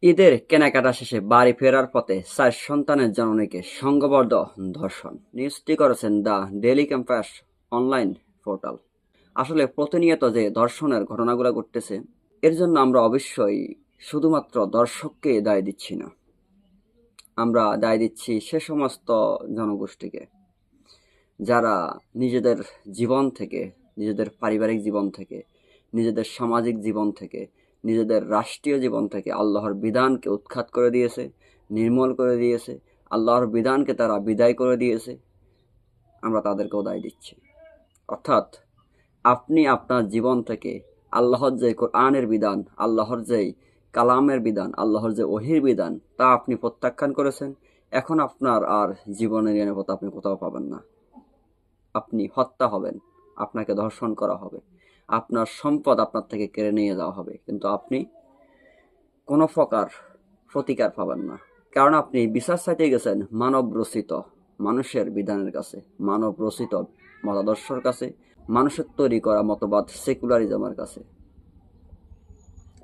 ঈদের কেনাকাটা শেষে বাড়ি ফেরার পথে ৪ সন্তানের জননীকে সংঘবদ্ধ ধর্ষণ। নিউজটি করেছেন the daily campus online portal. আসলে প্রতিনিয়ত যে ধর্ষণের ঘটনাগুলো ঘটতেছে, এর জন্য আমরা অবশ্যই শুধুমাত্র দর্শককে দায় দিচ্ছি না, আমরা দায় দিচ্ছি সে সমস্ত জনগোষ্ঠীকে যারা নিজেদের জীবন থেকে, নিজেদের পারিবারিক জীবন থেকে, নিজেদের সামাজিক জীবন থেকে, নিজেদের রাষ্ট্রীয় জীবন থেকে আল্লাহর বিধানকে উৎখাত করে দিয়েছে, নির্মূল করে দিয়েছে, আল্লাহর বিধানকে তারা বিদায় করে দিয়েছে। আমরা তাদেরকেও দায় দিচ্ছি। অর্থাৎ আপনি আপনার জীবন থেকে আল্লাহর যে কোরআনের বিধান, আল্লাহর যে কালামের বিধান, আল্লাহর যে ওহির বিধান, তা আপনি প্রত্যাখ্যান করেছেন। এখন আপনার আর জীবনের নিরাপত্তা আপনি কোথাও পাবেন না। আপনি হত্যা হবেন, আপনাকে ধর্ষণ করা হবে, আপনার সম্পদ আপনার থেকে কেড়ে নিয়ে যাওয়া হবে, কিন্তু আপনি কোনো প্রকার প্রতিকার পাবেন না। কারণ আপনি বিচার চাইতে গেছেন মানব রচিত মানুষের বিধানের কাছে, মানব রচিত মতাদর্শের কাছে, মানুষের তৈরি করা মতবাদ সেকুলারিজমের কাছে।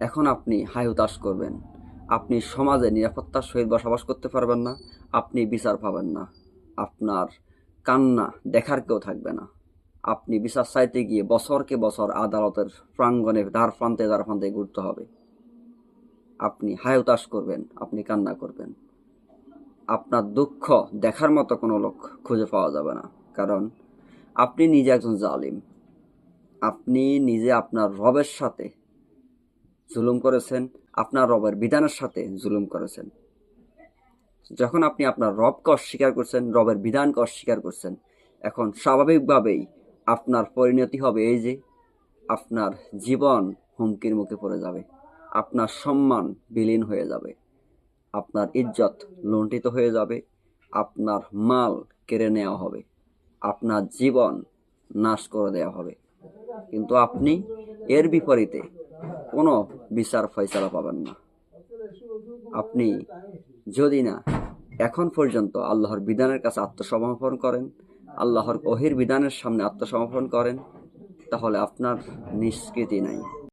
এখন আপনি হাই হুতাশ করবেন, আপনি সমাজে নিরাপত্তার সহিত বসবাস করতে পারবেন না, আপনি বিচার পাবেন না, আপনার কান্না দেখার কেউ থাকবে না। আপনি বিচার চাইতে গিয়ে বছরকে বছর আদালতের প্রাঙ্গণে দ্বার প্রান্তে ঘুরতে হবে। আপনি হাই হুতাশ করবেন, আপনি কান্না করবেন। আপনার দুঃখ দেখার মতো কোনো লোক খুঁজে পাওয়া যাবে না, কারণ আপনি নিজে একজন জালিম। আপনি নিজে আপনার রবের সাথে জুলুম করেছেন, আপনার রবের বিধানের সাথে জুলুম করেছেন। যখন আপনি আপনার রবকে অস্বীকার করছেন, রবের বিধানকে অস্বীকার করছেন, এখন স্বাভাবিকভাবেই আপনার পরিণতি হবে এই যে আপনার জীবন হুমকির মুখে পড়ে যাবে, আপনার সম্মান বিলীন হয়ে যাবে, আপনার ইজ্জত লুণ্ঠিত হয়ে যাবে, আপনার মাল কেড়ে নেওয়া হবে, আপনার জীবন নাশ করে দেওয়া হবে। কিন্তু আপনি এর বিপরীতে কোনো বিচার ফয়সালা পাবেন না। আপনি যদি না এখন পর্যন্ত আল্লাহর বিধানের কাছে আত্মসমর্পণ করেন, আল্লাহর ওহির বিধানের সামনে আত্মসমর্পণ করেন, তাহলে আপনার নিষ্কৃতি নাই।